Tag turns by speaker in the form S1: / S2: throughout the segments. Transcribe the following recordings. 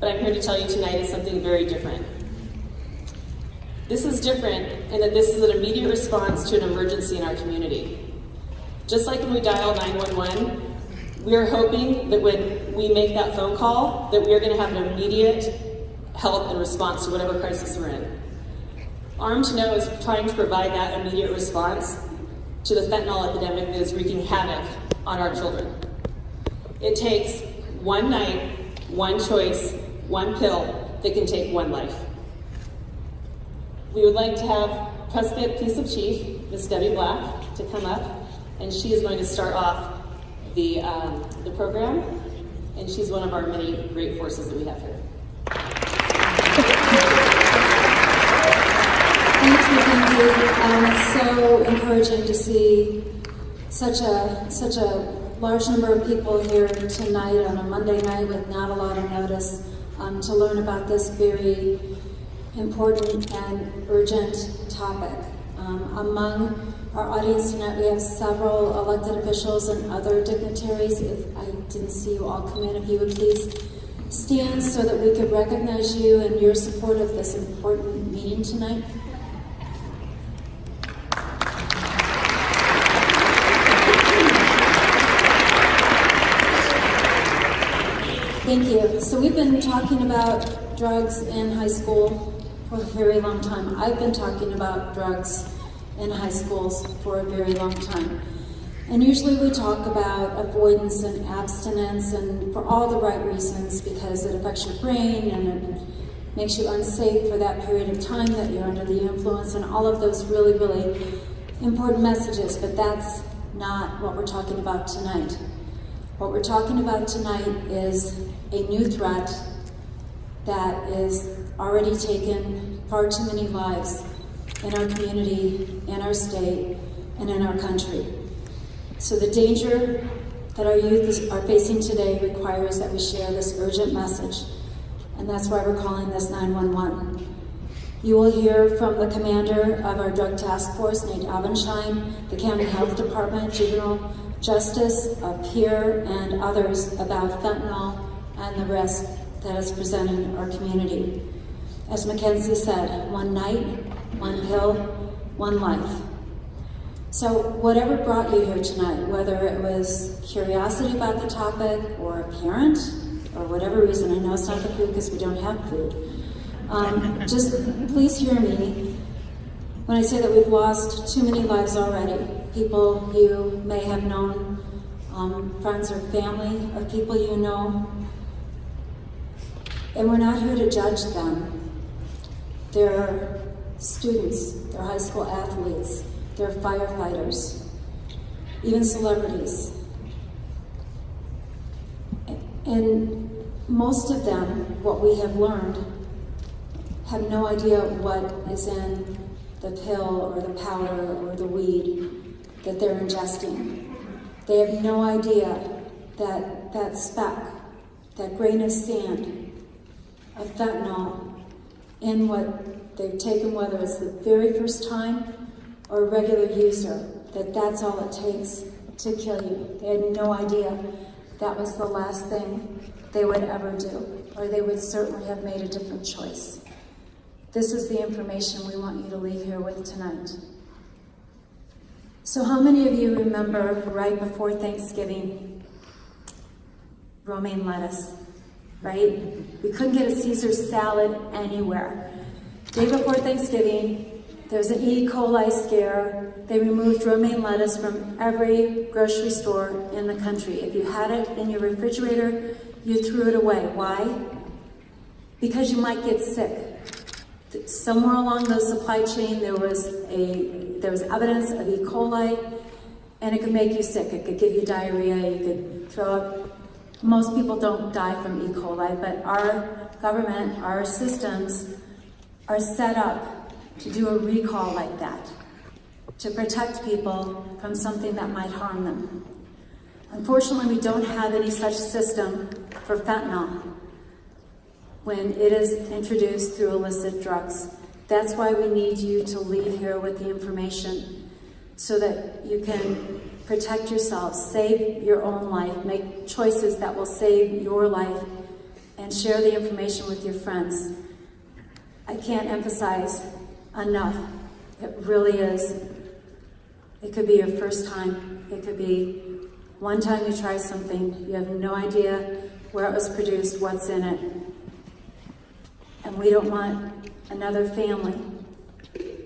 S1: but I'm here to tell you tonight is something very different. This is different in that this is an immediate response to an emergency in our community. Just like when we dial 911, we are hoping that when we make that phone call, that we are going to have an immediate help and response to whatever crisis we're in. Armed to Know is trying to provide that immediate response to the fentanyl epidemic that is wreaking havoc on our children. It takes one night, one choice, one pill that can take one life. We would like to have Prescott Police of Chief, Ms. Debbie Black, to come up, and she is going to start off the program, and she's one of our many great forces that we have here.
S2: Thanks, Mackenzie. It's so encouraging to see such a large number of people here tonight on a Monday night with not a lot of notice to learn about this very important and urgent topic. Among our audience tonight, we have several elected officials and other dignitaries. If I didn't see you all come in, if you would please stand so that we could recognize you and your support of this important meeting tonight. Thank you. So we've been talking about drugs in high school for a very long time. I've been talking about drugs in high schools for a very long time. And usually we talk about avoidance and abstinence, and for all the right reasons, because it affects your brain and it makes you unsafe for that period of time that you're under the influence, and all of those really, really important messages. But that's not what we're talking about tonight. What we're talking about tonight is a new threat that is already taken far too many lives in our community, in our state, and in our country. So the danger that our youth are facing today requires that we share this urgent message, and that's why we're calling this 911. You will hear from the commander of our drug task force, Nate Avenshine, the county health department, juvenile justice, a peer, and others about fentanyl and the risk that is presented in our community. As Mackenzie said, one night, one pill, one life. So whatever brought you here tonight, whether it was curiosity about the topic or a parent, or whatever reason, I know it's not the food because we don't have food, just please hear me when I say that we've lost too many lives already. People you may have known, friends or family of people you know, and we're not here to judge them. They're students, they're high school athletes, they're firefighters, even celebrities. And most of them, what we have learned, have no idea what is in the pill or the powder or the weed that they're ingesting. They have no idea that that speck, that grain of sand of fentanyl in what they've taken, whether it's the very first time or a regular user, that's all it takes to kill you. They had no idea that was the last thing they would ever do, or they would certainly have made a different choice. This is the information we want you to leave here with tonight. So how many of you remember right before Thanksgiving, romaine lettuce, right? We couldn't get a Caesar salad anywhere. Day before Thanksgiving, there was an E. coli scare. They removed romaine lettuce from every grocery store in the country. If you had it in your refrigerator, you threw it away. Why? Because you might get sick. Somewhere along the supply chain, there was evidence of E. coli, and it could make you sick. It could give you diarrhea, you could throw up. Most people don't die from E. coli, but our government, our systems are set up to do a recall like that, to protect people from something that might harm them. Unfortunately, we don't have any such system for fentanyl when it is introduced through illicit drugs. That's why we need you to leave here with the information so that you can protect yourself, save your own life, make choices that will save your life and share the information with your friends. I can't emphasize enough. It really is. It could be your first time. It could be one time you try something, you have no idea where it was produced, what's in it. And we don't want another family,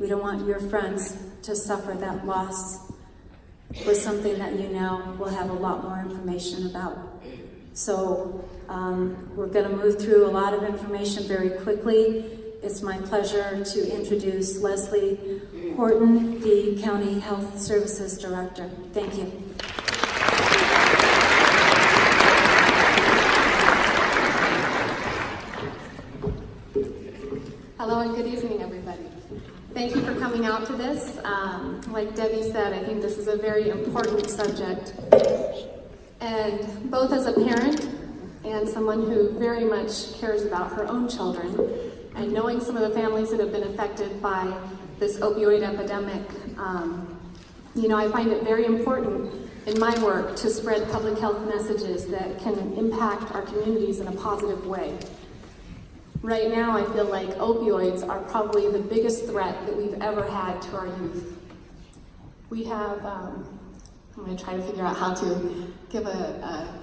S2: we don't want your friends to suffer that loss with something that you now will have a lot more information about. So we're going to move through a lot of information very quickly. It's my pleasure to introduce Leslie Horton, the County Health Services Director. Thank you.
S3: Hello and good evening, everybody. Thank you for coming out to this. Like Debbie said, I think this is a very important subject. And both as a parent and someone who very much cares about her own children, and knowing some of the families that have been affected by this opioid epidemic, I find it very important in my work to spread public health messages that can impact our communities in a positive way. Right now, I feel like opioids are probably the biggest threat that we've ever had to our youth. We have, I'm going to try to figure out how to give a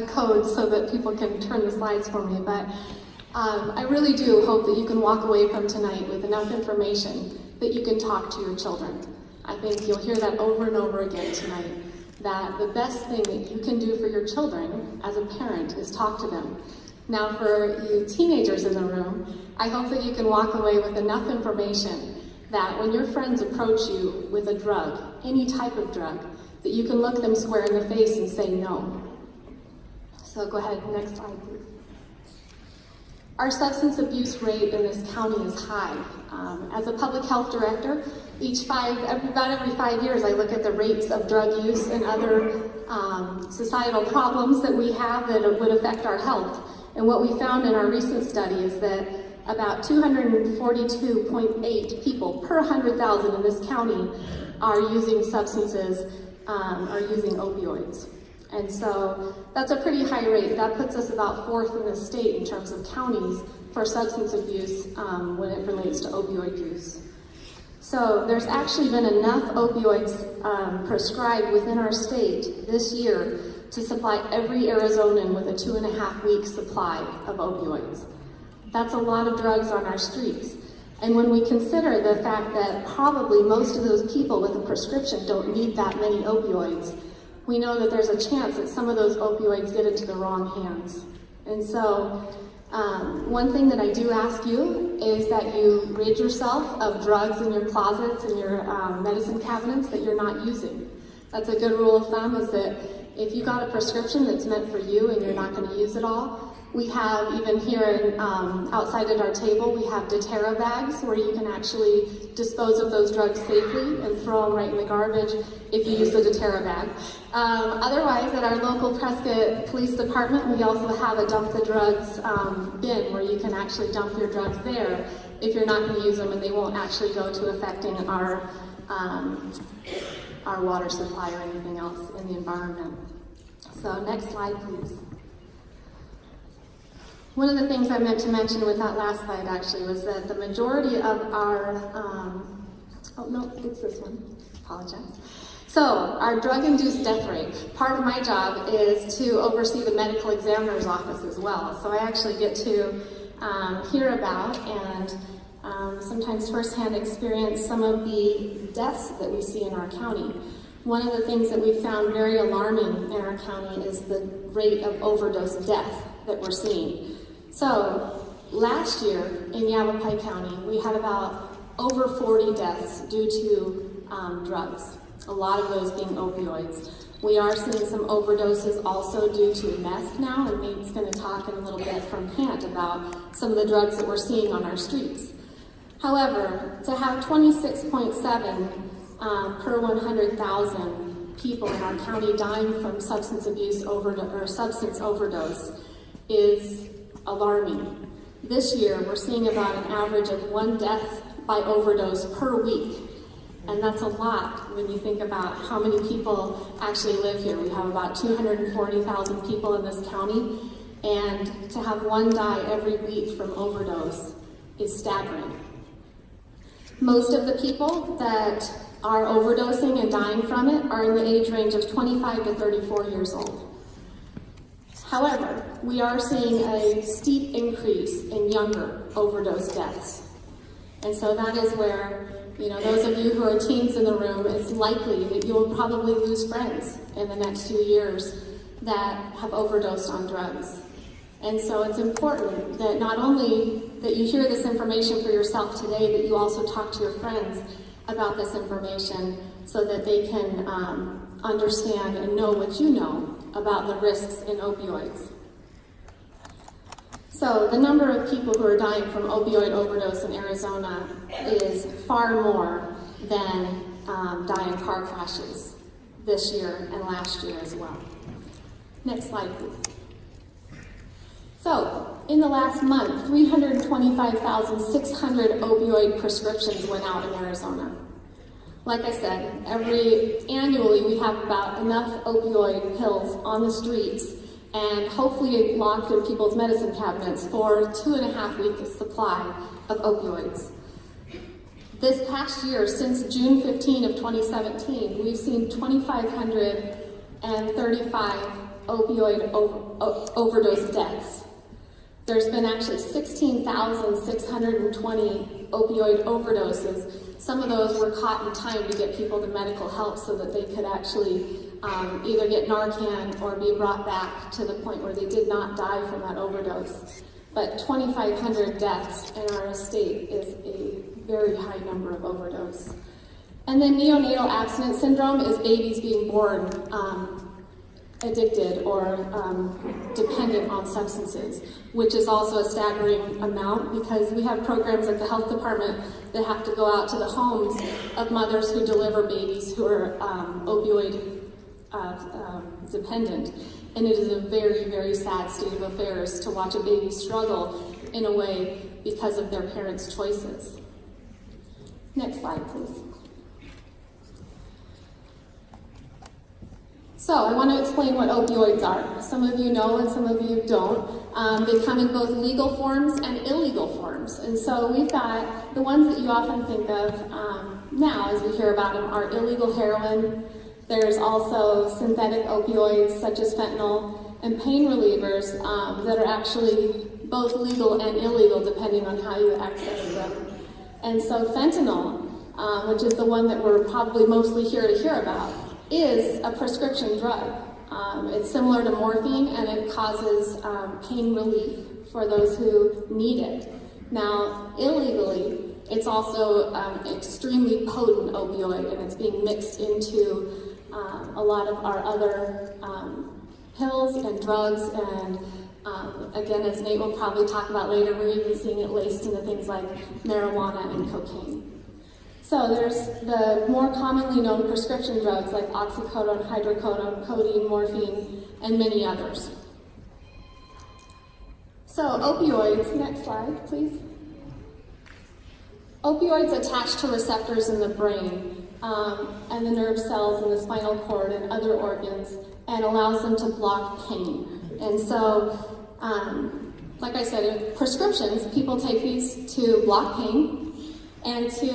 S3: code so that people can turn the slides for me, but I really do hope that you can walk away from tonight with enough information that you can talk to your children. I think you'll hear that over and over again tonight, that the best thing that you can do for your children as a parent is talk to them. Now for you teenagers in the room, I hope that you can walk away with enough information that when your friends approach you with a drug, any type of drug, that you can look them square in the face and say no. So go ahead, next slide please. Our substance abuse rate in this county is high. As a public health director, about every 5 years, I look at the rates of drug use and other societal problems that we have that would affect our health. And what we found in our recent study is that about 242.8 people per 100,000 in this county are using substances, are using opioids. And so that's a pretty high rate. That puts us about 4th in the state in terms of counties for substance abuse when it relates to opioid use. So there's actually been enough opioids prescribed within our state this year to supply every Arizonan with a 2.5-week supply of opioids. That's a lot of drugs on our streets. And when we consider the fact that probably most of those people with a prescription don't need that many opioids, we know that there's a chance that some of those opioids get into the wrong hands. And so one thing that I do ask you is that you rid yourself of drugs in your closets and your medicine cabinets that you're not using. That's a good rule of thumb, is that if you got a prescription that's meant for you and you're not going to use it all, we have, even here outside at our table, we have doTERRA bags where you can actually dispose of those drugs safely and throw them right in the garbage if you use the doTERRA bag. Otherwise, at our local Prescott Police Department, we also have a dump the drugs bin where you can actually dump your drugs there if you're not going to use them, and they won't actually go to affecting our water supply or anything else in the environment. So next slide, please. One of the things I meant to mention with that last slide actually was that the majority of our, oh no, it's this one, apologize. So our drug-induced death rate, part of my job is to oversee the medical examiner's office as well. So I actually get to hear about and sometimes firsthand experience some of the deaths that we see in our county. One of the things that we found very alarming in our county is the rate of overdose death that we're seeing. So last year in Yavapai County, we had about over 40 deaths due to drugs, a lot of those being opioids. We are seeing some overdoses also due to meth now, and Nate's going to talk in a little bit from Pant about some of the drugs that we're seeing on our streets. However, to have 26.7 per 100,000 people in our county dying from substance abuse or substance overdose is alarming. This year, we're seeing about an average of 1 death by overdose per week. And that's a lot when you think about how many people actually live here. We have about 240,000 people in this county, and to have one die every week from overdose is staggering. Most of the people that are overdosing and dying from it are in the age range of 25 to 34 years old. However, we are seeing a steep increase in younger overdose deaths. And so that is where, those of you who are teens in the room, it's likely that you'll probably lose friends in the next few years that have overdosed on drugs. And so it's important that not only that you hear this information for yourself today, but you also talk to your friends about this information so that they can understand and know what you know about the risks in opioids. So the number of people who are dying from opioid overdose in Arizona is far more than die in car crashes this year and last year as well. Next slide, please. So, in the last month, 325,600 opioid prescriptions went out in Arizona. Like I said, annually we have about enough opioid pills on the streets and hopefully locked in people's medicine cabinets for 2.5 weeks supply of opioids. This past year, since June 15 of 2017, we've seen 2,535 opioid overdose deaths. There's been actually 16,620 opioid overdoses. Some of those were caught in time to get people to medical help so that they could actually either get Narcan or be brought back to the point where they did not die from that overdose. But 2,500 deaths in our state is a very high number of overdose. And then neonatal abstinence syndrome is babies being born addicted or dependent on substances, which is also a staggering amount because we have programs at the health department that have to go out to the homes of mothers who deliver babies who are opioid dependent. And it is a very, very sad state of affairs to watch a baby struggle in a way because of their parents' choices. Next slide, please. So I want to explain what opioids are. Some of you know and some of you don't. They come in both legal forms and illegal forms. And so we've got the ones that you often think of now as we hear about them are illegal heroin. There's also synthetic opioids such as fentanyl and pain relievers that are actually both legal and illegal depending on how you access them. And so fentanyl, which is the one that we're probably mostly here to hear about, is a prescription drug. It's similar to morphine and it causes pain relief for those who need it. Now, illegally, it's also an extremely potent opioid and it's being mixed into a lot of our other pills and drugs and again, as Nate will probably talk about later, we're even seeing it laced into things like marijuana and cocaine. So there's the more commonly known prescription drugs like oxycodone, hydrocodone, codeine, morphine, and many others. So opioids, next slide, please. Opioids attach to receptors in the brain and the nerve cells in the spinal cord and other organs and allows them to block pain. And so, like I said, in prescriptions, people take these to block pain and to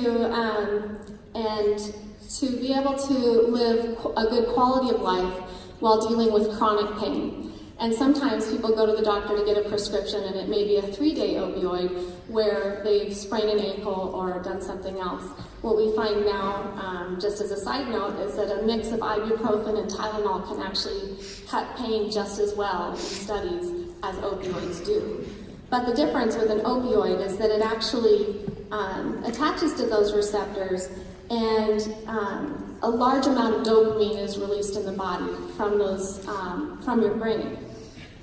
S3: be able to live a good quality of life while dealing with chronic pain. And sometimes people go to the doctor to get a prescription and it may be a 3-day opioid where they've sprained an ankle or done something else. What we find now, just as a side note, is that a mix of ibuprofen and Tylenol can actually cut pain just as well in studies as opioids do. But the difference with an opioid is that it actually attaches to those receptors and a large amount of dopamine is released in the body from from your brain.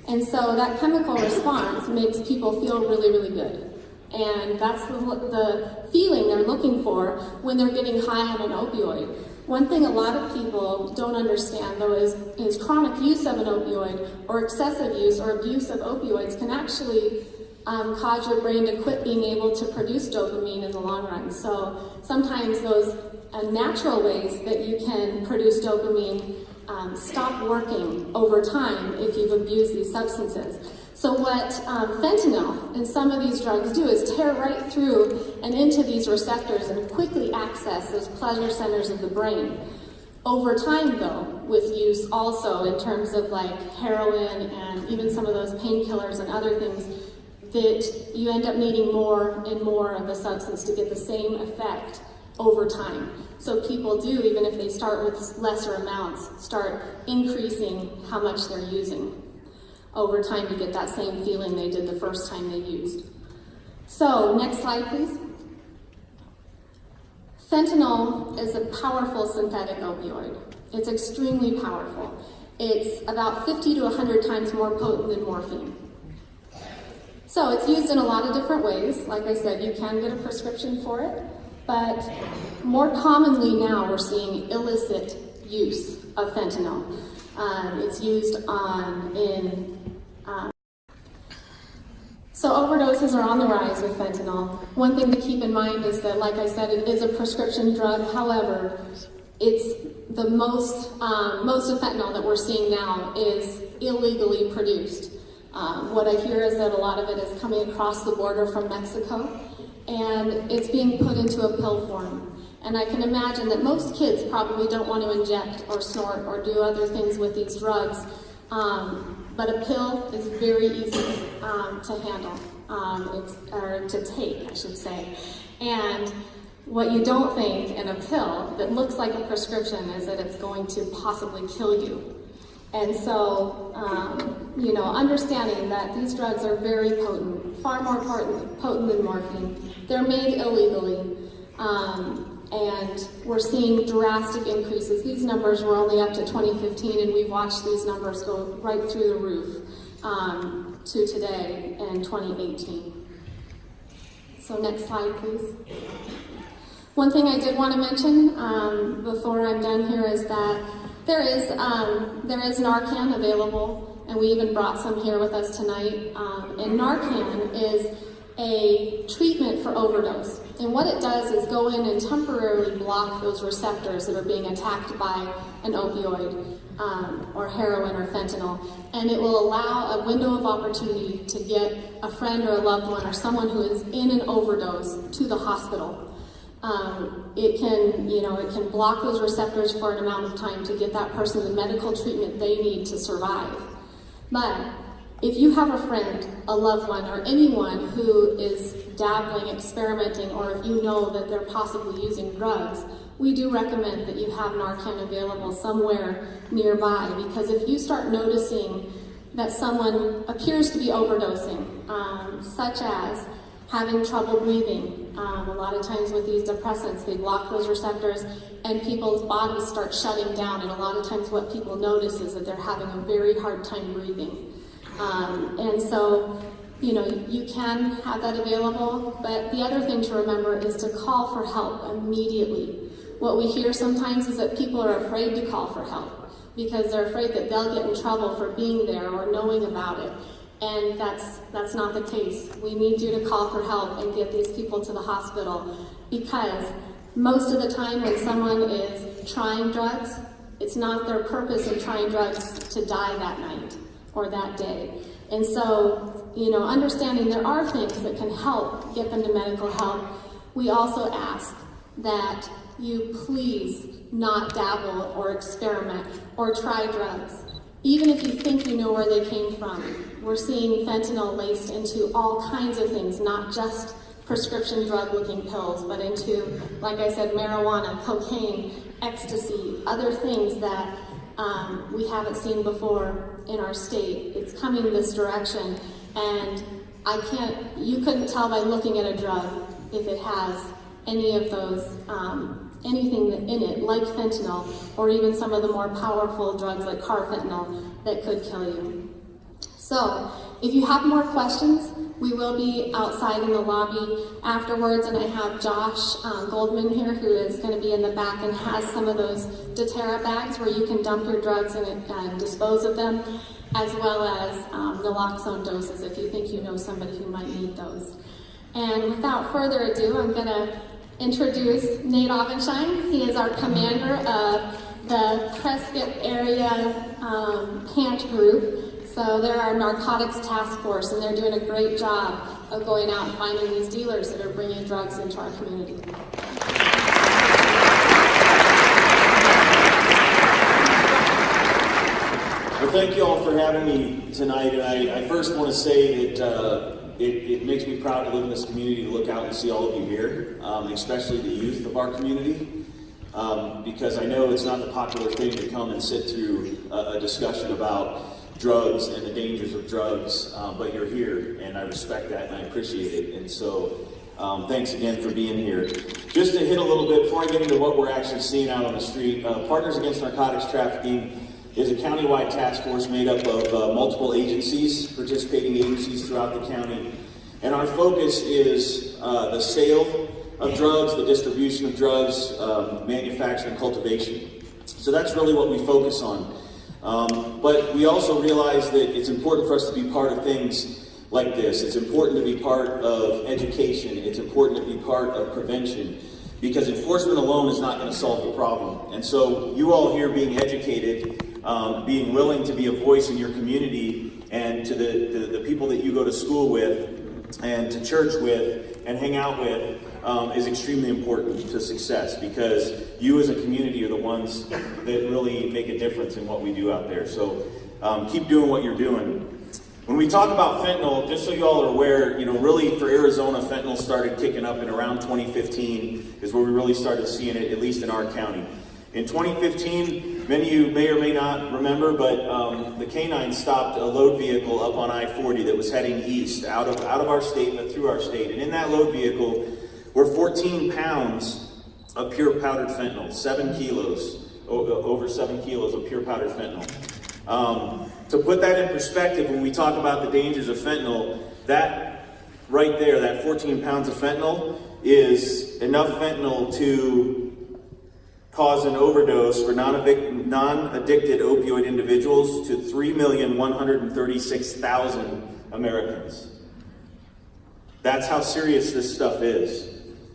S3: And so that chemical response makes people feel really, really good. And that's the feeling they're looking for when they're getting high on an opioid. One thing a lot of people don't understand, though, is chronic use of an opioid or excessive use or abuse of opioids can actually cause your brain to quit being able to produce dopamine in the long run. So sometimes those natural ways that you can produce dopamine stop working over time if you've abused these substances. So what fentanyl and some of these drugs do is tear right through and into these receptors and quickly access those pleasure centers of the brain. Over time, though, with use also in terms of like heroin and even some of those painkillers and other things, that you end up needing more and more of the substance to get the same effect over time. So people do, even if they start with lesser amounts, start increasing how much they're using over time to get that same feeling they did the first time they used. So, next slide, please. Fentanyl is a powerful synthetic opioid. It's extremely powerful. It's about 50 to 100 times more potent than morphine. So it's used in a lot of different ways. Like I said, you can get a prescription for it, but more commonly now we're seeing illicit use of fentanyl. It's used So overdoses are on the rise with fentanyl. One thing to keep in mind is that, like I said, it is a prescription drug. However, it's the most of fentanyl that we're seeing now is illegally produced. What I hear is that a lot of it is coming across the border from Mexico, and it's being put into a pill form. And I can imagine that most kids probably don't want to inject or snort or do other things with these drugs. But a pill is very easy to handle, or to take, I should say. And what you don't think in a pill that looks like a prescription is that it's going to possibly kill you. And so, understanding that these drugs are very potent, far more potent than morphine. They're made illegally. And we're seeing drastic increases. These numbers were only up to 2015, and we've watched these numbers go right through the roof to today in 2018. So next slide, please. One thing I did want to mention before I'm done here is that there is Narcan available, and we even brought some here with us tonight. And Narcan is a treatment for overdose. And what it does is go in and temporarily block those receptors that are being attacked by an opioid or heroin or fentanyl. And it will allow a window of opportunity to get a friend or a loved one or someone who is in an overdose to the hospital. It can block those receptors for an amount of time to get that person the medical treatment they need to survive. But if you have a friend, a loved one, or anyone who is dabbling, experimenting, or if you know that they're possibly using drugs, we do recommend that you have Narcan available somewhere nearby, because if you start noticing that someone appears to be overdosing, such as having trouble breathing, a lot of times with these depressants, they block those receptors and people's bodies start shutting down, and a lot of times what people notice is that they're having a very hard time breathing. And so, you can have that available, but the other thing to remember is to call for help immediately. What we hear sometimes is that people are afraid to call for help because they're afraid that they'll get in trouble for being there or knowing about it. And that's not the case. We need you to call for help and get these people to the hospital, because most of the time when someone is trying drugs, it's not their purpose in trying drugs to die that night or that day. And so, understanding there are things that can help get them to medical help, we also ask that you please not dabble or experiment or try drugs. Even if you think you know where they came from. We're seeing fentanyl laced into all kinds of things, not just prescription drug-looking pills, but into, like I said, marijuana, cocaine, ecstasy, other things that we haven't seen before in our state. It's coming this direction, and you couldn't tell by looking at a drug if it has any of those, anything in it, like fentanyl, or even some of the more powerful drugs like carfentanil that could kill you. So, if you have more questions, we will be outside in the lobby afterwards, and I have Josh Goldman here, who is going to be in the back and has some of those doTERRA bags where you can dump your drugs and dispose of them. as well as naloxone doses if you think you know somebody who might need those. And without further ado, I'm going to introduce Nate Ovenshine. He is our commander of the Prescott area PANT group. So they're our narcotics task force, and they're doing a great job of going out and finding these dealers that are bringing drugs into our community.
S4: Well, thank you all for having me tonight, and I first want to say that it makes me proud to live in this community, to look out and see all of you here, especially the youth of our community, because I know it's not the popular thing to come and sit through a discussion about drugs and the dangers of drugs, but you're here, and I respect that and I appreciate it. And so thanks again for being here. Just to hit a little bit before I get into what we're actually seeing out on the street, Partners Against Narcotics Trafficking is a countywide task force made up of multiple agencies, participating agencies throughout the county. And our focus is the sale of drugs, the distribution of drugs, manufacture and cultivation. So that's really what we focus on. But we also realize that it's important for us to be part of things like this. It's important to be part of education. It's important to be part of prevention, because enforcement alone is not going to solve the problem. And so you all here being educated, being willing to be a voice in your community, and to the people that you go to school with and to church with and hang out with, is extremely important to success, because you as a community are the ones that really make a difference in what we do out there. So keep doing what you're doing. When we talk about fentanyl, just so you all are aware, really for Arizona, fentanyl started kicking up in around 2015 is where we really started seeing it, at least in our county. In 2015, many of you may or may not remember, but the K-9 stopped a load vehicle up on I-40 that was heading east, out of our state, but through our state. And in that load vehicle were 14 pounds of pure powdered fentanyl, 7 kilos, over 7 kilos of pure powdered fentanyl. To put that in perspective, when we talk about the dangers of fentanyl, that right there, that 14 pounds of fentanyl, is enough fentanyl to cause an overdose for non-addicted opioid individuals to 3,136,000 Americans. That's how serious this stuff is.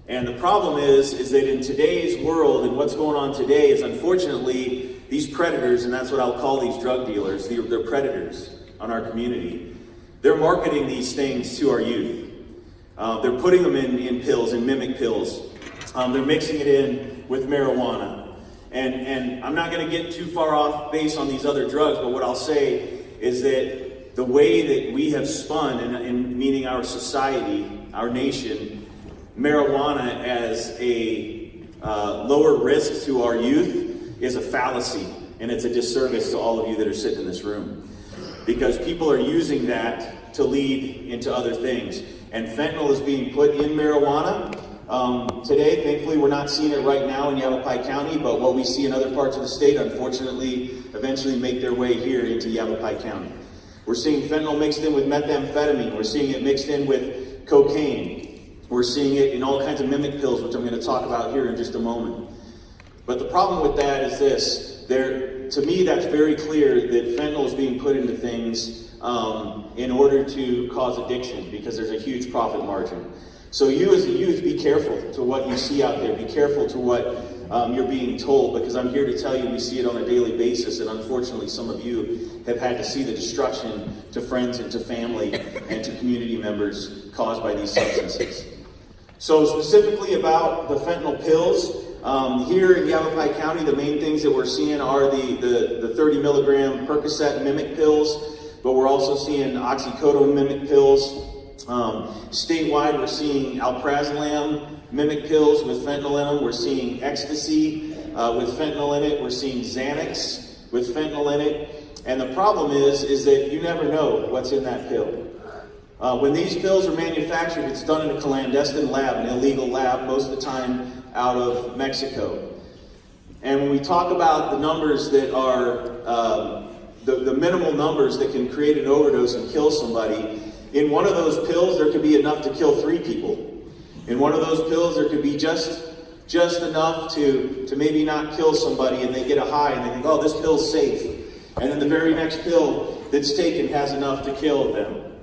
S4: And the problem is that in today's world, and what's going on today is, unfortunately, these predators, and that's what I'll call these drug dealers, they're predators on our community. They're marketing these things to our youth. They're putting them in pills, in mimic pills. They're mixing it in with marijuana. And I'm not going to get too far off base on these other drugs, but what I'll say is that the way that we have spun, in meaning our society, our nation, marijuana as a lower risk to our youth is a fallacy, and it's a disservice to all of you that are sitting in this room, because people are using that to lead into other things. And fentanyl is being put in marijuana. Today, thankfully, we're not seeing it right now in Yavapai County, but what we see in other parts of the state, unfortunately, eventually make their way here into Yavapai County. We're seeing fentanyl mixed in with methamphetamine. We're seeing it mixed in with cocaine. We're seeing it in all kinds of mimic pills, which I'm going to talk about here in just a moment. But the problem with that is this. To me, that's very clear that fentanyl is being put into things in order to cause addiction, because there's a huge profit margin. So you as a youth, be careful to what you see out there. Be careful to what you're being told, because I'm here to tell you we see it on a daily basis, and unfortunately some of you have had to see the destruction to friends and to family and to community members caused by these substances. So specifically about the fentanyl pills, here in Yavapai County, the main things that we're seeing are the 30 milligram Percocet mimic pills, but we're also seeing oxycodone mimic pills. Statewide, we're seeing alprazolam mimic pills with fentanyl in them. We're seeing ecstasy with fentanyl in it. We're seeing Xanax with fentanyl in it. And the problem is that you never know what's in that pill. When these pills are manufactured, it's done in a clandestine lab, an illegal lab, most of the time out of Mexico. And when we talk about the numbers that are, the minimal numbers that can create an overdose and kill somebody, in one of those pills, there could be enough to kill 3 people. In one of those pills, there could be just enough to maybe not kill somebody, and they get a high and they think, oh, this pill's safe. And then the very next pill that's taken has enough to kill them.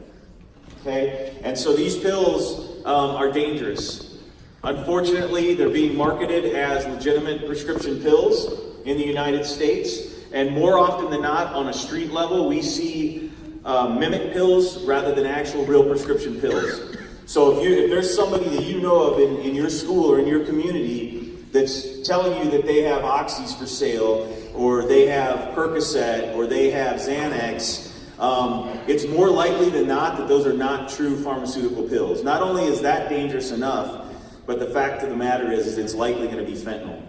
S4: Okay? And so these pills are dangerous. Unfortunately, they're being marketed as legitimate prescription pills in the United States. And more often than not, on a street level, we see mimic pills rather than actual real prescription pills. So if there's somebody that you know of in your school or in your community that's telling you that they have Oxys for sale, or they have Percocet, or they have Xanax, it's more likely than not that those are not true pharmaceutical pills. Not only is that dangerous enough, but the fact of the matter is it's likely going to be fentanyl.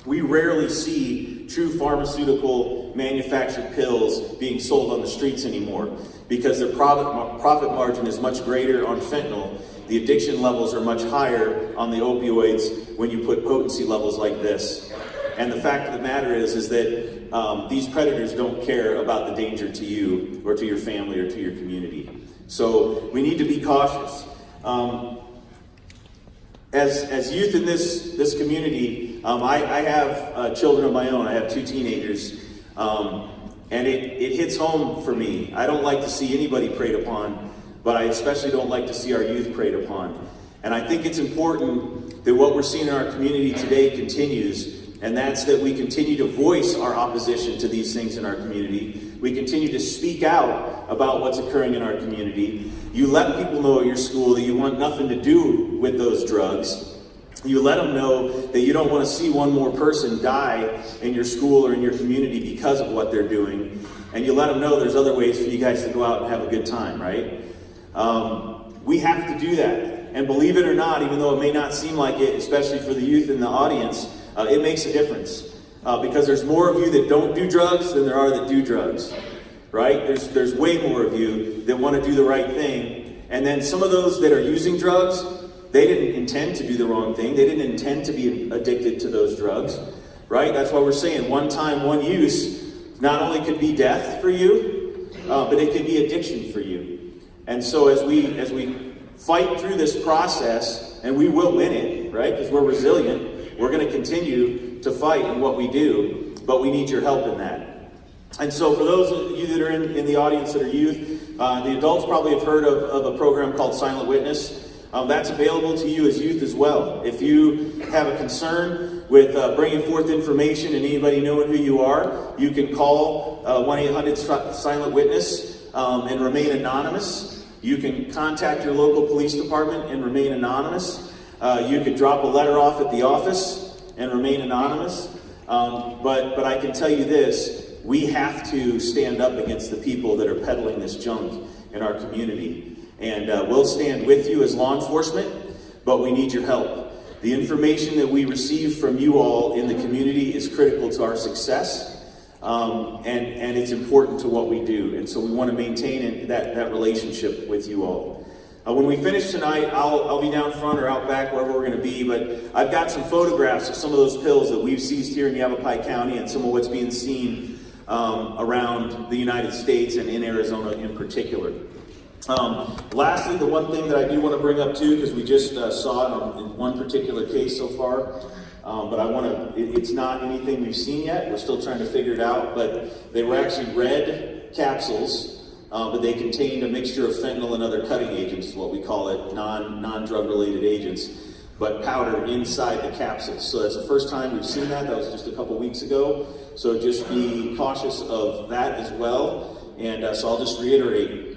S4: We rarely see true pharmaceutical manufactured pills being sold on the streets anymore because their profit margin is much greater on fentanyl. The addiction levels are much higher on the opioids when you put potency levels like this. And the fact of the matter is that these predators don't care about the danger to you or to your family or to your community. So we need to be cautious. As youth in this community, I have children of my own. I have 2 teenagers, and it hits home for me. I don't like to see anybody preyed upon, but I especially don't like to see our youth preyed upon. And I think it's important that what we're seeing in our community today continues, and that's that we continue to voice our opposition to these things in our community. We continue to speak out about what's occurring in our community. You let people know at your school that you want nothing to do with those drugs. You let them know that you don't want to see one more person die in your school or in your community because of what they're doing. And you let them know there's other ways for you guys to go out and have a good time, right? We have to do that. And believe it or not, even though it may not seem like it, especially for the youth in the audience, it makes a difference. Because there's more of you that don't do drugs than there are that do drugs, right? There's way more of you that want to do the right thing. And then some of those that are using drugs, they didn't intend to do the wrong thing. They didn't intend to be addicted to those drugs, right? That's why we're saying one time, one use not only could be death for you, but it could be addiction for you. And so as we fight through this process, and we will win it, right? Because we're resilient, we're going to continue to fight in what we do, but we need your help in that. And so for those of you that are in the audience that are youth, the adults probably have heard of a program called Silent Witness. That's available to you as youth as well. If you have a concern with bringing forth information and anybody knowing who you are, you can call 1-800-SILENT-WITNESS and remain anonymous. You can contact your local police department and remain anonymous. You could drop a letter off at the office and remain anonymous. But I can tell you this, we have to stand up against the people that are peddling this junk in our community. And we'll stand with you as law enforcement, but we need your help. The information that we receive from you all in the community is critical to our success, and it's important to what we do. And so we want to maintain that relationship with you all. When we finish tonight, I'll be down front or out back, wherever we're going to be, but I've got some photographs of some of those pills that we've seized here in Yavapai County and some of what's being seen around the United States and in Arizona in particular. Lastly, the one thing that I do want to bring up too, because we just saw it in one particular case so far, but it's not anything we've seen yet. We're still trying to figure it out, but they were actually red capsules, but they contained a mixture of fentanyl and other cutting agents, is what we call it, non-drug related agents, but powder inside the capsules. So that's the first time we've seen that. That was just a couple weeks ago. So just be cautious of that as well. And so I'll just reiterate,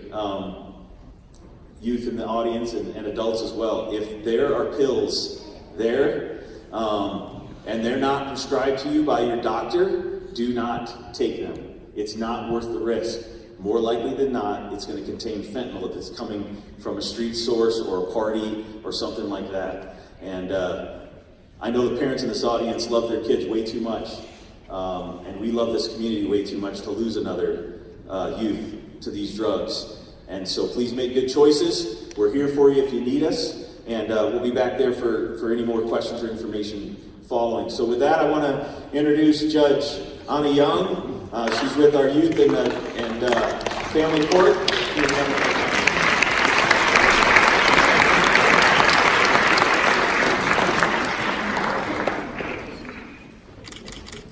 S4: youth in the audience and adults as well, if there are pills there and they're not prescribed to you by your doctor, do not take them. It's not worth the risk. More likely than not, it's going to contain fentanyl if it's coming from a street source or a party or something like that. And I know the parents in this audience love their kids way too much, and we love this community way too much to lose another youth to these drugs. And so please make good choices. We're here for you if you need us, and we'll be back there for any more questions or information following. So with that, I want to introduce Judge Anna Young. She's with our youth and family court.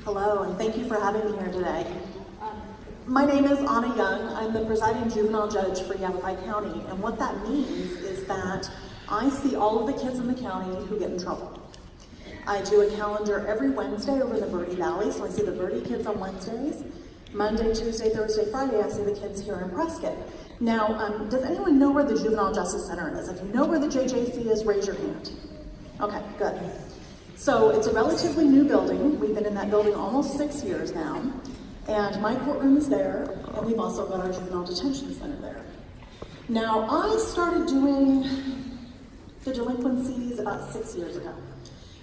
S5: Hello, and thank you for having me here today. My name is Anna Young. I'm juvenile judge for Yavapai County, and what that means is that I see all of the kids in the county who get in trouble. I do a calendar every Wednesday over in the Verde Valley, so I see the Verde kids on Wednesdays. Monday, Tuesday, Thursday, Friday, I see the kids here in Prescott. Now, does anyone know where the Juvenile Justice Center is? If you know where the JJC is, raise your hand. Okay, good. So it's a relatively new building. We've been in that building almost 6 years now. And my courtroom is there, and we've also got our Juvenile Detention Center there. Now, I started doing the delinquencies about 6 years ago,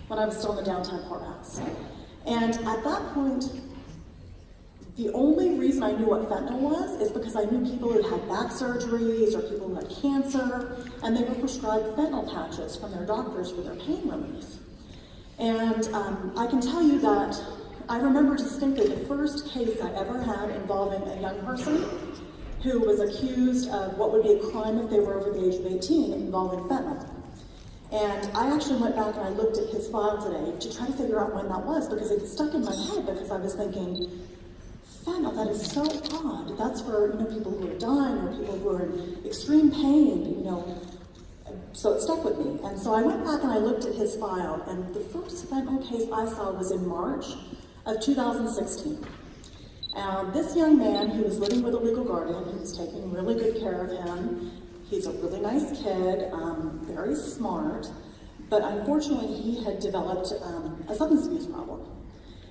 S5: when I was still in the downtown courthouse. And at that point, the only reason I knew what fentanyl was is because I knew people who had back surgeries or people who had cancer, and they were prescribed fentanyl patches from their doctors for their pain relief. And I can tell you that I remember distinctly the first case I ever had involving a young person who was accused of what would be a crime if they were over the age of 18 involving fentanyl. And I actually went back and I looked at his file today to try to figure out when that was, because it stuck in my head, because I was thinking, fentanyl, that is so odd. That's for, people who are dying or people who are in extreme pain, So it stuck with me. And so I went back and I looked at his file, and the first fentanyl case I saw was in March of 2016. This young man, he was living with a legal guardian who was taking really good care of him. He's a really nice kid, very smart, but unfortunately he had developed a substance abuse problem.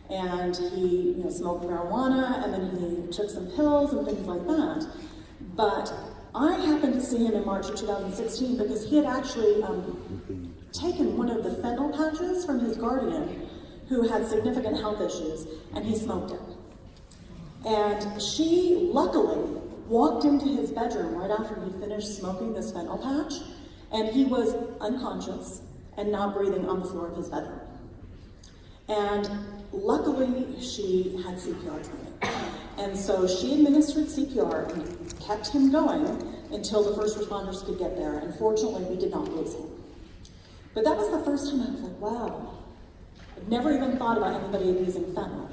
S5: And he smoked marijuana, and then he took some pills and things like that. But I happened to see him in March of 2016 because he had actually taken one of the fentanyl patches from his guardian who had significant health issues, and he smoked it. And she, luckily, walked into his bedroom right after he finished smoking this fentanyl patch, and he was unconscious and not breathing on the floor of his bedroom. And luckily, she had CPR training. And so she administered CPR and kept him going until the first responders could get there. And fortunately, we did not lose him. But that was the first time I was like, wow, I've never even thought about anybody abusing fentanyl.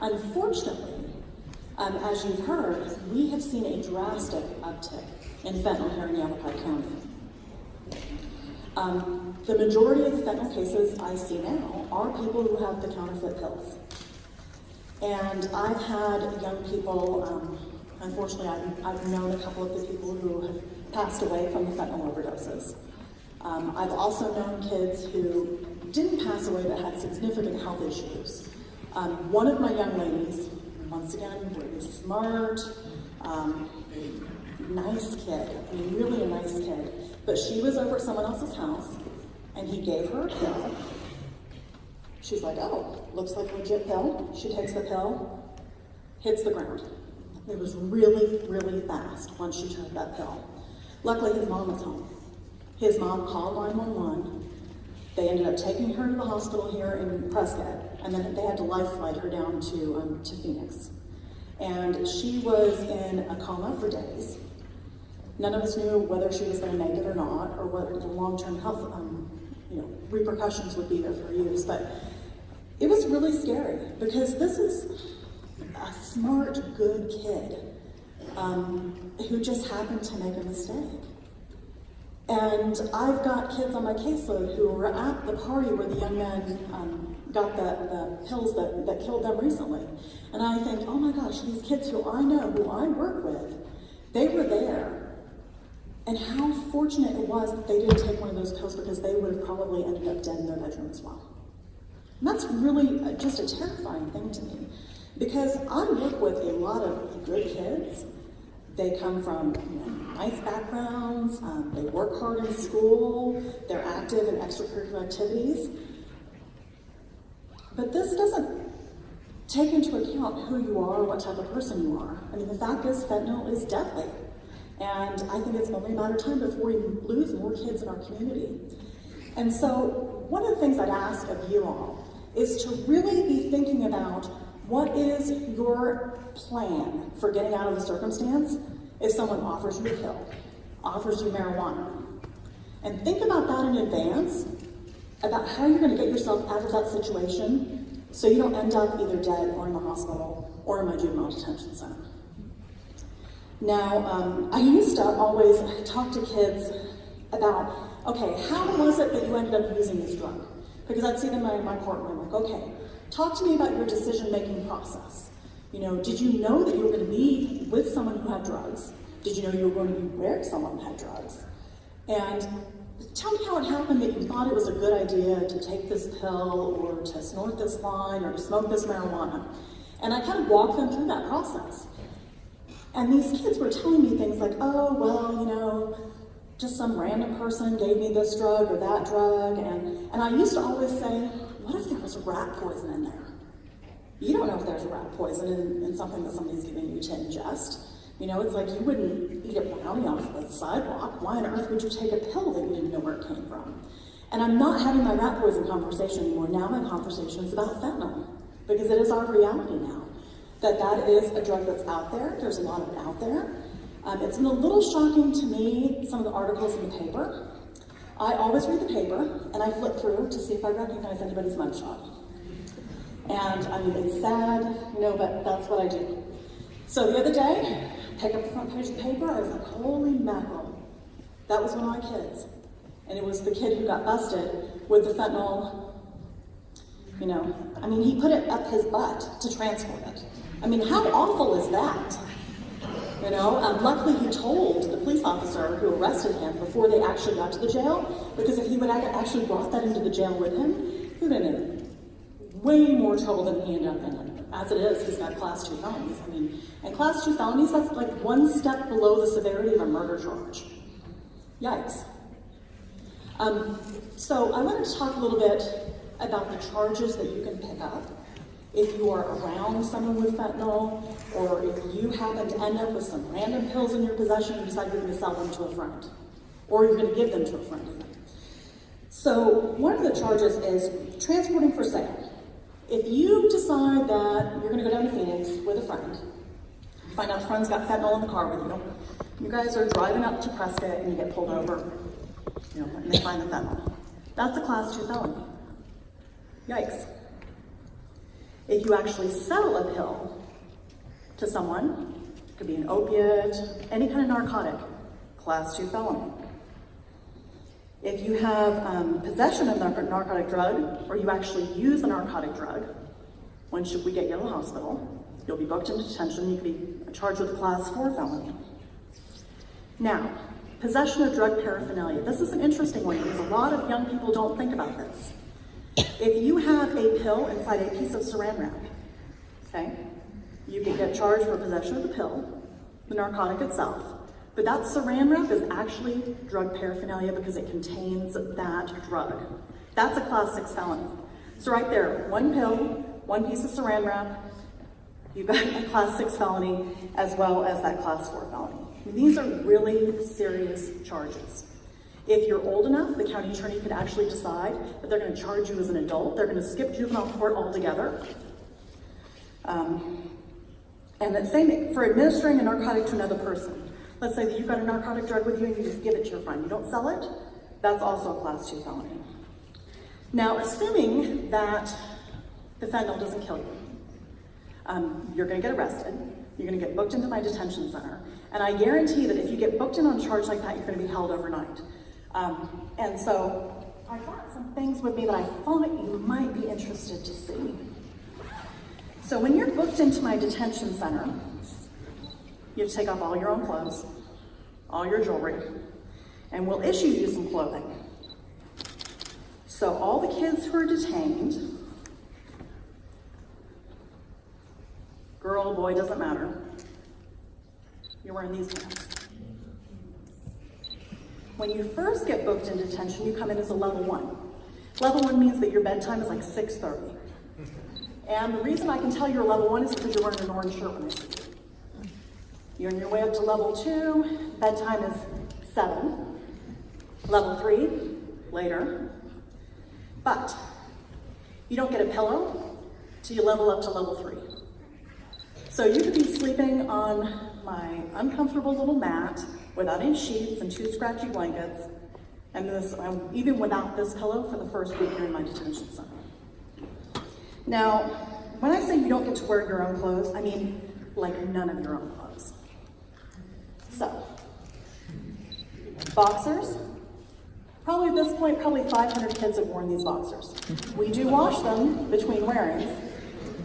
S5: Unfortunately, as you've heard, we have seen a drastic uptick in fentanyl here in Yavapai County. The majority of the fentanyl cases I see now are people who have the counterfeit pills. And I've had young people, unfortunately I've known a couple of the people who have passed away from the fentanyl overdoses. I've also known kids who didn't pass away but had significant health issues. One of my young ladies, once again, really smart, nice kid, really a nice kid, but she was over at someone else's house, and he gave her a pill. She's like, oh, looks like a legit pill. She takes the pill, hits the ground. It was really, really fast once she took that pill. Luckily, his mom was home. His mom called 911. They ended up taking her to the hospital here in Prescott, and then they had to life flight her down to Phoenix. And she was in a coma for days. None of us knew whether she was going to make it or not, or what the long-term health repercussions would be there for use. But it was really scary because this is a smart, good kid who just happened to make a mistake. And I've got kids on my caseload who were at the party where the young man got the pills that killed them recently. And I think, oh my gosh, these kids who I know, who I work with, they were there. And how fortunate it was that they didn't take one of those pills, because they would have probably ended up dead in their bedroom as well. And that's really just a terrifying thing to me, because I work with a lot of good kids. They come from nice backgrounds, they work hard in school, they're active in extracurricular activities. But this doesn't take into account who you are, what type of person you are. I mean, the fact is, fentanyl is deadly. And I think it's only a matter of time before we lose more kids in our community. And so one of the things I'd ask of you all is to really be thinking about what is your plan for getting out of the circumstance if someone offers you a pill, offers you marijuana. And think about that in advance, about how you're going to get yourself out of that situation so you don't end up either dead or in the hospital or in my juvenile detention center. Now, I used to always talk to kids about, okay, how was it that you ended up using this drug? Because I'd see them in my courtroom, like, okay, talk to me about your decision-making process. You know, did you know that you were going to be with someone who had drugs? Did you know you were going to be where someone had drugs? And tell me how it happened that you thought it was a good idea to take this pill or to snort this line or to smoke this marijuana. And I kind of walked them through that process. And these kids were telling me things like, oh, well, you know, just some random person gave me this drug or that drug. And I used to always say, what if there was rat poison in there? You don't know if there's rat poison in something that somebody's giving you to ingest. You know, it's like you wouldn't eat a brownie off the sidewalk. Why on earth would you take a pill that you didn't know where it came from? And I'm not having my rat poison conversation anymore. Now my conversation is about fentanyl, because it is our reality now. That is a drug that's out there. There's a lot of it out there. It's been a little shocking to me, some of the articles in the paper. I always read the paper, and I flip through to see if I recognize anybody's mugshot. And I mean, it's sad, you know, but that's what I do. So the other day, pick up the front page of the paper, I was like, holy mackerel. That was one of my kids. And it was the kid who got busted with the fentanyl, you know. I mean, he put it up his butt to transport it. I mean, how awful is that? You know, luckily he told the police officer who arrested him before they actually got to the jail, because if he would have actually brought that into the jail with him, he would have been in way more trouble than he ended up in. As it is, he's got class 2 felonies. I mean, and class 2 felonies, that's like one step below the severity of a murder charge. Yikes. So I wanted to talk a little bit about the charges that you can pick up if you are around someone with fentanyl, or if you happen to end up with some random pills in your possession and decide you're going to sell them to a friend, or you're going to give them to a friend. So one of the charges is transporting for sale. If you decide that you're going to go down to Phoenix with a friend, find out a friend's got fentanyl in the car with you, you guys are driving up to Prescott and you get pulled over, you know, and they find the fentanyl. That's a class 2 felony. Yikes. If you actually sell a pill to someone, it could be an opiate, any kind of narcotic, class 2 felony. If you have possession of a narcotic drug, or you actually use a narcotic drug, when should we get you to the hospital? You'll be booked into detention. You could be charged with a class 4 felony. Now, possession of drug paraphernalia. This is an interesting one because a lot of young people don't think about this. If you have a pill inside a piece of saran wrap, okay, you can get charged for possession of the pill, the narcotic itself, but that saran wrap is actually drug paraphernalia because it contains that drug. That's a class 6 felony. So right there, one pill, one piece of saran wrap, you've got a class 6 felony as well as that class 4 felony. I mean, these are really serious charges. If you're old enough, the county attorney could actually decide that they're going to charge you as an adult. They're going to skip juvenile court altogether. And the same for administering a narcotic to another person. Let's say that you've got a narcotic drug with you and you just give it to your friend. You don't sell it. That's also a class 2 felony. Now, assuming that the fentanyl doesn't kill you, you're going to get arrested. You're going to get booked into my detention center. And I guarantee that if you get booked in on a charge like that, you're going to be held overnight. And so I brought some things with me that I thought you might be interested to see. So when you're booked into my detention center, you have to take off all your own clothes, all your jewelry, and we'll issue you some clothing. So all the kids who are detained, girl, boy, doesn't matter, you're wearing these pants. When you first get booked in detention, you come in as a level 1. Level 1 means that your bedtime is like 6:30. And the reason I can tell you're a level 1 is because you're wearing an orange shirt when I see you. You're on your way up to level 2, bedtime is 7. Level 3, later. But you don't get a pillow till you level up to level 3. So you could be sleeping on my uncomfortable little mat without any sheets and 2 scratchy blankets, and this, even without this pillow for the first week you're in my detention center. Now, when I say you don't get to wear your own clothes, I mean like none of your own clothes. So, boxers. Probably at this point, probably 500 kids have worn these boxers. We do wash them between wearings,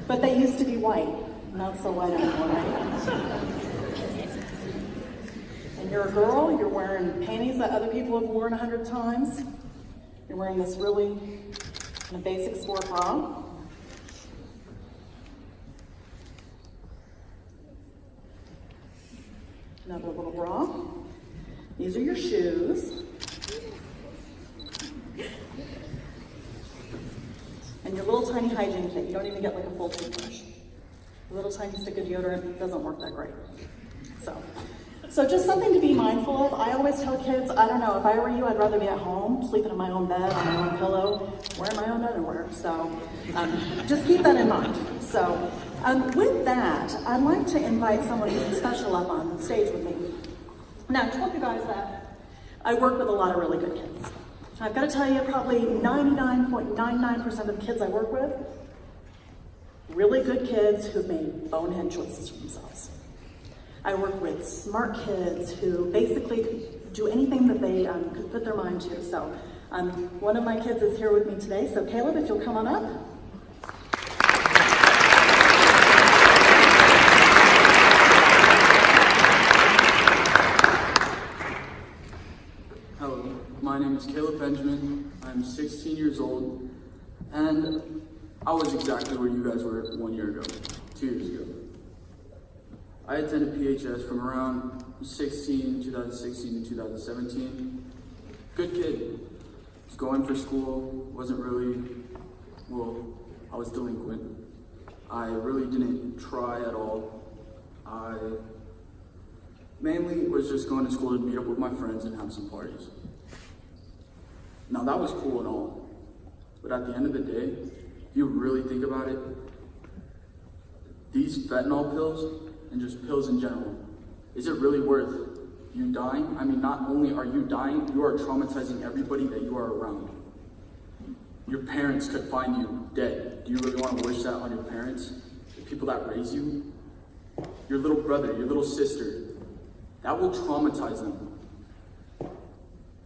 S5: but they used to be white. Not so white anymore, right? And you're a girl, you're wearing panties that other people have worn 100 times. You're wearing this really kind of basic sport bra. Another little bra. These are your shoes. And your little tiny hygiene kit. You don't even get like a full toothbrush. A little tiny stick of deodorant doesn't work that great. So just something to be mindful of. I always tell kids, I don't know, if I were you, I'd rather be at home, sleeping in my own bed, on my own pillow, wearing my own underwear. So just keep that in mind. So with that, I'd like to invite someone who's special up on stage with me. Now, I told you guys that I work with a lot of really good kids. I've got to tell you, probably 99.99% of the kids I work with, really good kids who've made bonehead choices for themselves. I work with smart kids who basically do anything that they could put their mind to. So one of my kids is here with me today. So Caleb, if you'll come on up.
S6: Hello, my name is Caleb Benjamin. I'm 16 years old, and I was exactly where you guys were 1 year ago, 2 years ago. I attended PHS from around 2016 to 2017. Good kid. Was going for school, wasn't really, I was delinquent. I really didn't try at all. I mainly was just going to school to meet up with my friends and have some parties. Now that was cool and all, but at the end of the day, if you really think about it, these fentanyl pills, and just pills in general, is it really worth you dying? I mean, not only are you dying, you are traumatizing everybody that you are around. Your parents could find you dead. Do you really want to wish that on your parents? The people that raise you? Your little brother, your little sister. That will traumatize them.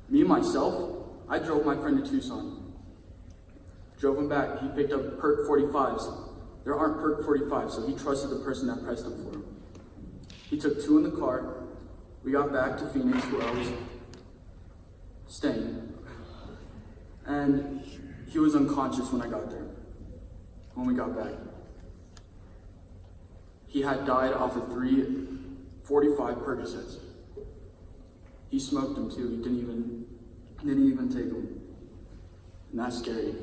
S6: Me, myself, I drove my friend to Tucson. Drove him back. He picked up perk 45s. There aren't perk 45s, so he trusted the person that pressed them for him. He took 2 in the car. We got back to Phoenix, where I was staying. And he was unconscious when I got there, when we got back. He had died off of 3 45 Percocets. He smoked them too. He didn't even take them. And that's scary.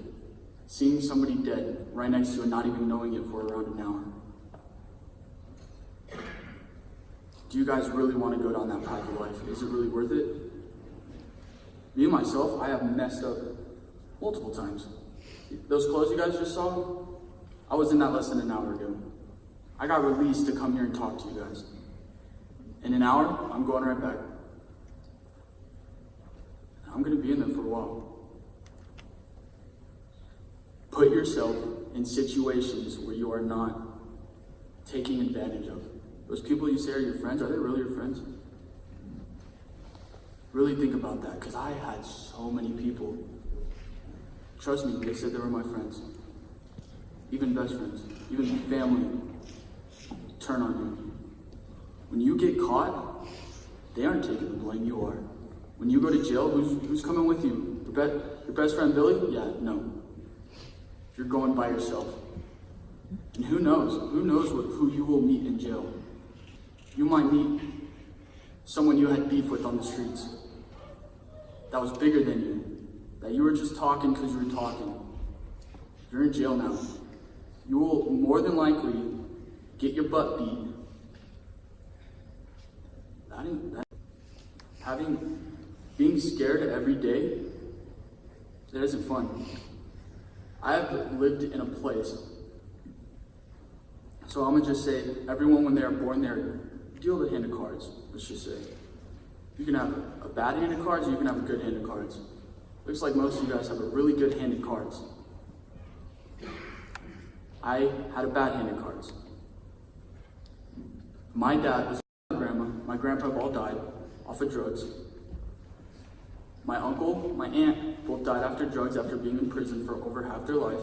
S6: Seeing somebody dead right next to you and not even knowing it for around an hour. Do you guys really want to go down that path of life? Is it really worth it? Me, myself, I have messed up multiple times. Those clothes you guys just saw, I was in that less than an hour ago. I got released to come here and talk to you guys. In an hour, I'm going right back. I'm going to be in there for a while. Put yourself in situations where you are not taking advantage of. Those people you say are your friends, are they really your friends? Really think about that, because I had so many people. Trust me, they said they were my friends. Even best friends, even family turn on you. When you get caught, they aren't taking the blame, you are. When you go to jail, who's coming with you? Your best friend Billy? Yeah, no. You're going by yourself. And who knows who you will meet in jail. You might meet someone you had beef with on the streets that was bigger than you, that you were just talking because you were talking. You're in jail now. You will more than likely get your butt beat. Being scared every day, that isn't fun. I have lived in a place, so I'm gonna just say, everyone when they are born, they're dealt a hand of cards, let's just say. You can have a bad hand of cards, or you can have a good hand of cards. Looks like most of you guys have a really good hand of cards. I had a bad hand of cards. My dad was my grandma. My grandpa have all died off of drugs. My uncle, my aunt, both died after drugs after being in prison for over half their life.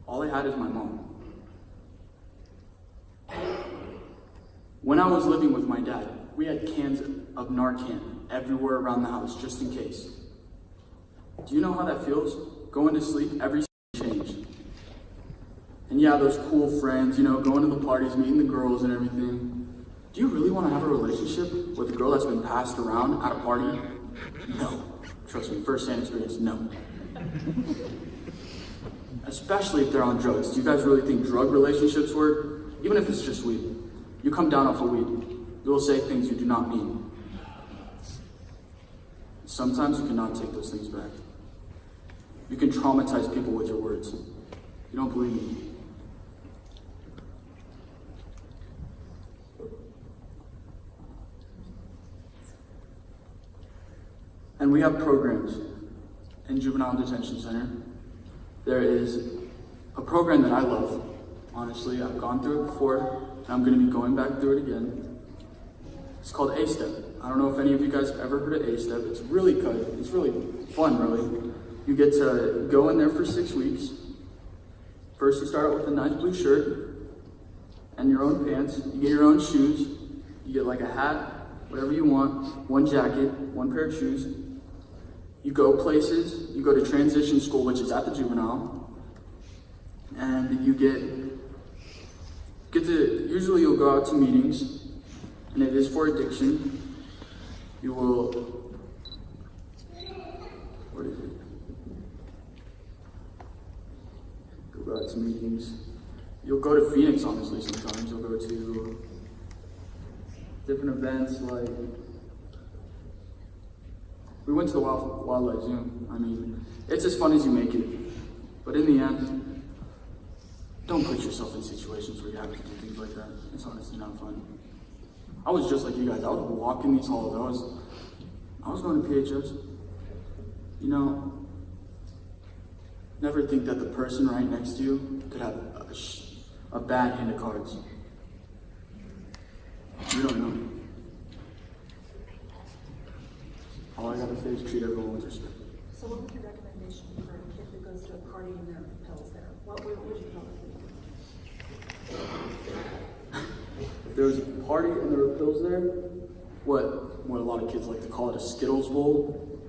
S6: All I had is my mom. When I was living with my dad, we had cans of Narcan everywhere around the house, just in case. Do you know how that feels? Going to sleep, every change. And yeah, those cool friends, you know, going to the parties, meeting the girls and everything. Do you really want to have a relationship with a girl that's been passed around at a party? No. Trust me, first-hand experience, no. Especially if they're on drugs. Do you guys really think drug relationships work? Even if it's just weed. You come down off of weed, you will say things you do not mean. Sometimes you cannot take those things back. You can traumatize people with your words. You don't believe me? And we have programs in Juvenile Detention Center. There is a program that I love. Honestly, I've gone through it before, and I'm going to be going back through it again. It's called A-Step. I don't know if any of you guys have ever heard of A-Step. It's really good. It's really fun, really. You get to go in there for 6 weeks. First, you start out with a nice blue shirt and your own pants. You get your own shoes. You get like a hat, whatever you want, one jacket, one pair of shoes. You go places. You go to transition school, which is at the juvenile. And you get to, usually you'll go out to meetings, and it is for addiction. You will, what is it? You'll go out to meetings. You'll go to Phoenix, honestly, sometimes. You'll go to different events, like, we went to the Wildlife Zoo. I mean, it's as fun as you make it. But in the end, don't put yourself in situations where you have to do things like that. It's honestly not fun. I was just like you guys. I was walking these halls. I was going to PHS. You know, never think that the person right next to you could have a bad hand of cards. You don't know. All I gotta say is treat everyone with respect.
S5: So what would your recommendation be for a kid who goes to a party and there are pills there? What would you tell them?
S6: If there was a party and there were pills there, what a lot of kids like to call it, a Skittles bowl.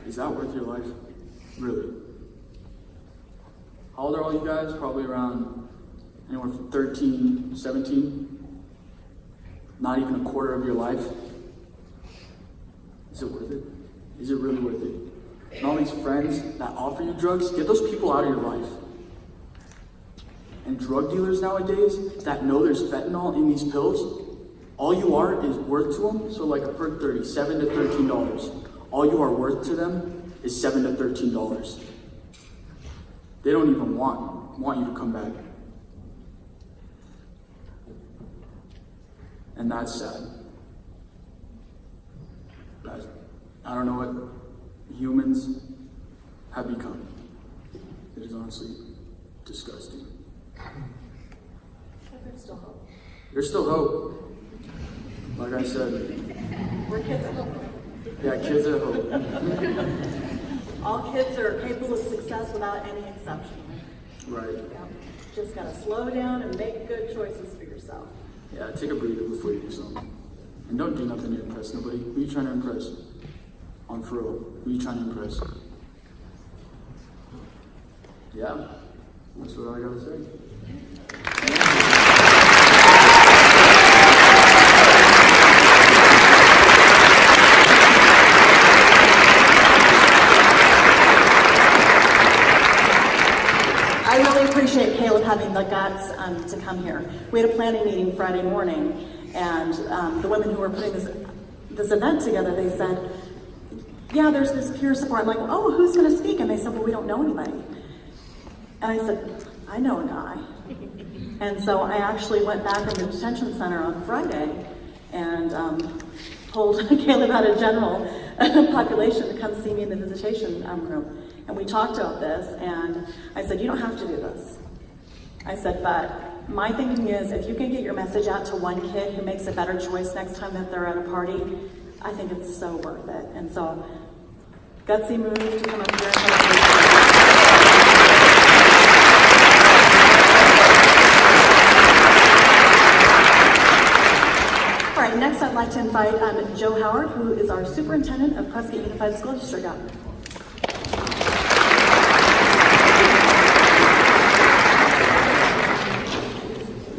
S6: Is that worth your life? Really? How old are all you guys? Probably around anywhere from 13, 17? Not even a quarter of your life? Is it worth it? Is it really worth it? And all these friends that offer you drugs, get those people out of your life. And drug dealers nowadays that know there's fentanyl in these pills, all you are is worth to them, so like a perk 30, $7 to $13. All you are worth to them is $7 to $13. They don't even want you to come back. And that's sad. I don't know what humans have become. It is honestly disgusting.
S5: But there's still hope.
S6: There's still hope. Like I said.
S5: We're kids at hope.
S6: Yeah, kids at hope.
S5: All kids are capable of success without any exception.
S6: Right.
S5: Yeah. Just gotta slow down and make good choices for yourself.
S6: Yeah, take a breather before you do something. And don't do nothing to impress nobody. Who are you trying to impress? On for real. Who are you trying to impress? Yeah, that's what I gotta say.
S5: I really appreciate Caleb having the guts to come here. We had a planning meeting Friday morning, and the women who were putting this event together, they said, yeah, there's this peer support. I'm like, oh, who's going to speak? And they said, well, we don't know anybody. And I said, I know a guy. And so I actually went back in the detention center on Friday and pulled Caleb out of general population to come see me in the visitation room. And we talked about this, and I said, you don't have to do this. I said, but My thinking is if you can get your message out to one kid who makes a better choice next time that they're at a party, I think it's so worth it. And so, gutsy move to come up here and All right, next I'd like to invite Joe Howard, who is our superintendent of Prescott Unified School District up.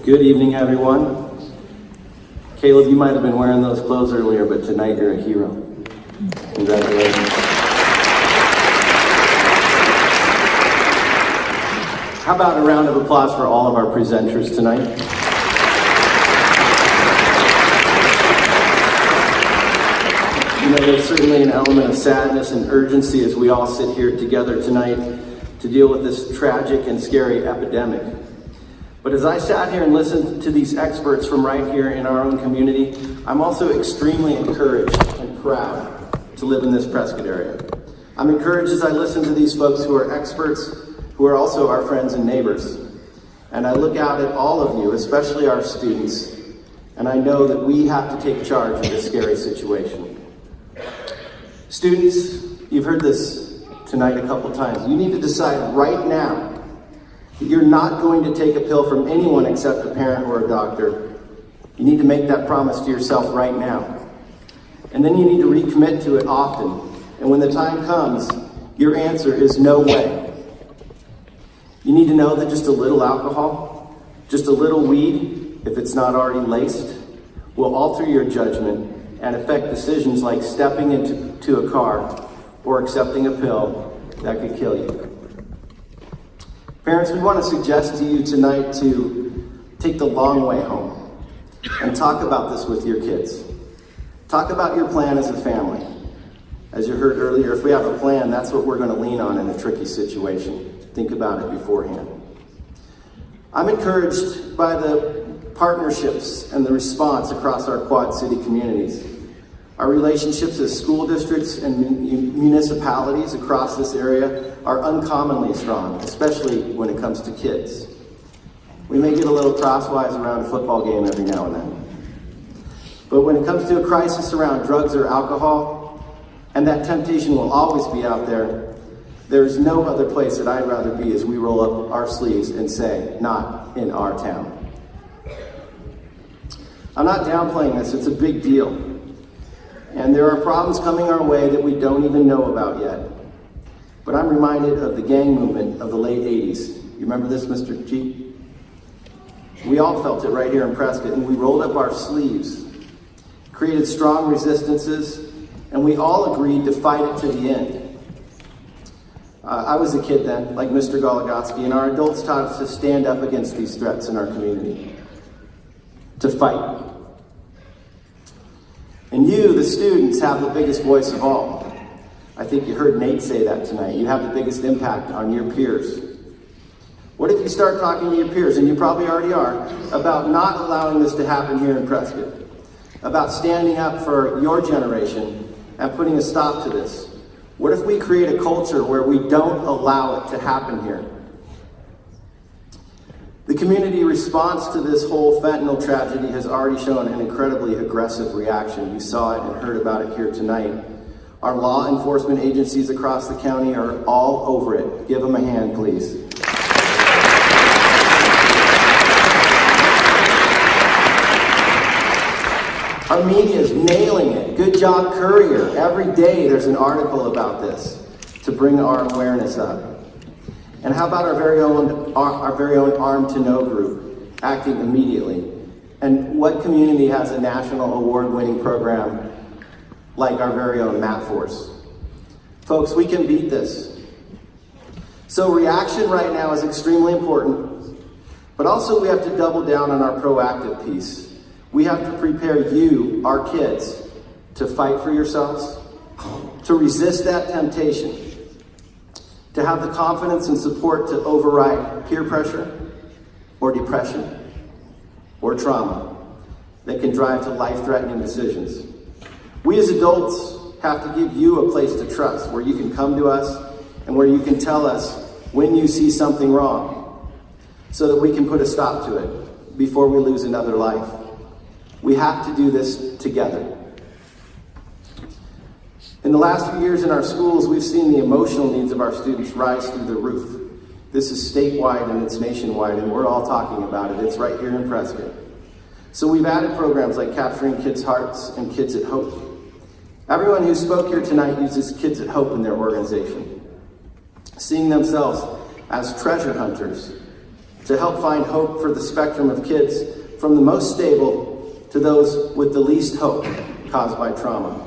S7: Good evening, everyone. Caleb, you might have been wearing those clothes earlier, but tonight you're a hero. Congratulations. How about a round of applause for all of our presenters tonight? You know, there's certainly an element of sadness and urgency as we all sit here together tonight to deal with this tragic and scary epidemic. But as I sat here and listened to these experts from right here in our own community, I'm also extremely encouraged and proud to live in this Prescott area. I'm encouraged as I listen to these folks who are experts, who are also our friends and neighbors. And I look out at all of you, especially our students, and I know that we have to take charge of this scary situation. Students, you've heard this tonight a couple times. You need to decide right now that you're not going to take a pill from anyone except a parent or a doctor. You need to make that promise to yourself right now. And then you need to recommit to it often. And when the time comes, your answer is no way. You need to know that just a little alcohol, just a little weed, if it's not already laced, will alter your judgment and affect decisions like stepping into a car or accepting a pill that could kill you. Parents, we want to suggest to you tonight to take the long way home and talk about this with your kids. Talk about your plan as a family. As you heard earlier, if we have a plan, that's what we're going to lean on in a tricky situation. Think about it beforehand. I'm encouraged by the partnerships and the response across our Quad City communities. Our relationships as school districts and municipalities across this area are uncommonly strong, especially when it comes to kids. We may get a little crosswise around a football game every now and then. But when it comes to a crisis around drugs or alcohol, and that temptation will always be out there, there's no other place that I'd rather be as we roll up our sleeves and say, not in our town. I'm not downplaying this, it's a big deal. And there are problems coming our way that we don't even know about yet. But I'm reminded of the gang movement of the late 80s. You remember this, Mr. G? We all felt it right here in Prescott, and we rolled up our sleeves, created strong resistances, and we all agreed to fight it to the end. I was a kid then, like Mr. Goligotsky, and our adults taught us to stand up against these threats in our community, to fight. And you, the students, have the biggest voice of all. I think you heard Nate say that tonight. You have the biggest impact on your peers. What if you start talking to your peers, and you probably already are, about not allowing this to happen here in Prescott? About standing up for your generation and putting a stop to this? What if we create a culture where we don't allow it to happen here? The community response to this whole fentanyl tragedy has already shown an incredibly aggressive reaction. You saw it and heard about it here tonight. Our law enforcement agencies across the county are all over it. Give them a hand, please. Our media is nailing it. Good job, Courier. Every day there's an article about this to bring our awareness up. And how about our very own Armed to Know group acting immediately? And what community has a national award-winning program like our very own MAP Force? Folks, we can beat this. So reaction right now is extremely important, but also we have to double down on our proactive piece. We have to prepare you, our kids, to fight for yourselves, to resist that temptation, to have the confidence and support to override peer pressure or depression or trauma that can drive to life-threatening decisions. We as adults have to give you a place to trust, where you can come to us and where you can tell us when you see something wrong. so that we can put a stop to it before we lose another life. We have to do this together. In the last few years in our schools, we've seen the emotional needs of our students rise through the roof. This is statewide and it's nationwide, and we're all talking about it. It's right here in Prescott. So we've added programs like Capturing Kids' Hearts and Kids at Hope. Everyone who spoke here tonight uses Kids at Hope in their organization, seeing themselves as treasure hunters to help find hope for the spectrum of kids, from the most stable to those with the least hope caused by trauma.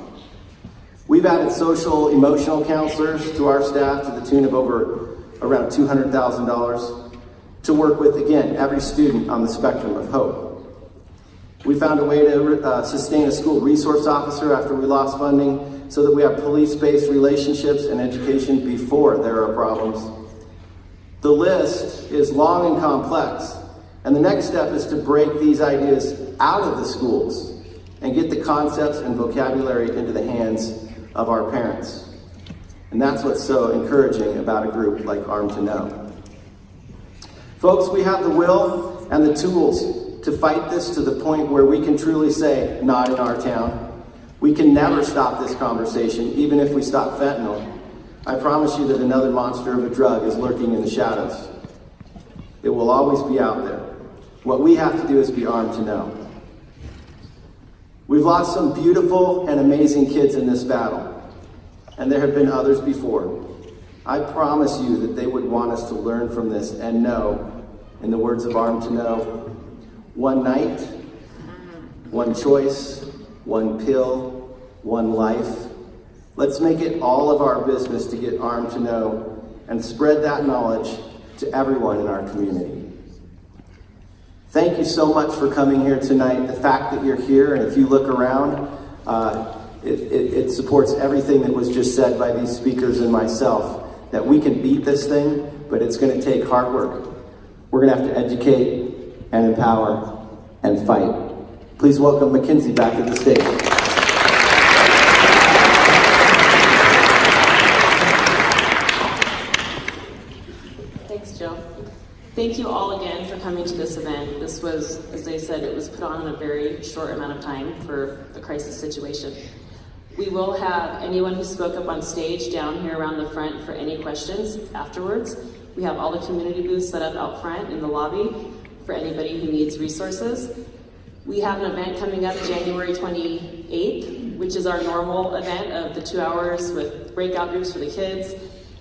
S7: We've added social emotional counselors to our staff to the tune of around $200,000 to work with, again, every student on the spectrum of hope. We found a way to sustain a school resource officer after we lost funding, so that we have police-based relationships and education before there are problems. The list is long and complex, and the next step is to break these ideas out of the schools and get the concepts and vocabulary into the hands of our parents. And that's what's so encouraging about a group like Armed to Know. Folks, we have the will and the tools to fight this to the point where we can truly say, not in our town. We can never stop this conversation, even if we stop fentanyl. I promise you that another monster of a drug is lurking in the shadows. It will always be out there. What we have to do is be armed to know. We've lost some beautiful and amazing kids in this battle, and there have been others before. I promise you that they would want us to learn from this and know, in the words of Armed to Know, one night, one choice, one pill, one life. Let's make it all of our business to get armed to know and spread that knowledge to everyone in our community. Thank you so much for coming here tonight. The fact that you're here, and if you look around, it supports everything that was just said by these speakers and myself, that we can beat this thing, but it's going to take hard work. We're going to have to educate and empower and fight. Please welcome Mackenzie back to the stage.
S1: Thanks, Jill. Thank you all again for coming to this event. This was, as they said, it was put on in a very short amount of time for the crisis situation. We will have anyone who spoke up on stage down here around the front for any questions afterwards. We have all the community booths set up out front in the lobby for anybody who needs resources. We have an event coming up January 28th, which is our normal event of the 2 hours with breakout groups for the kids.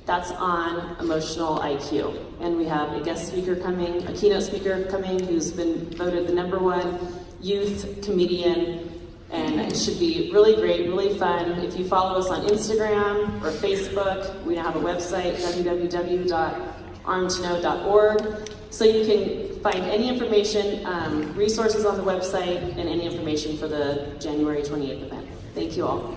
S1: That's on emotional IQ. And we have a guest speaker coming, a keynote speaker coming, who's been voted the #1 youth comedian. And it should be really great, really fun. If you follow us on Instagram or Facebook, we now have a website, www.armedtoknow.org. So you can find any information, resources on the website, and any information for the January 28th event. Thank you all.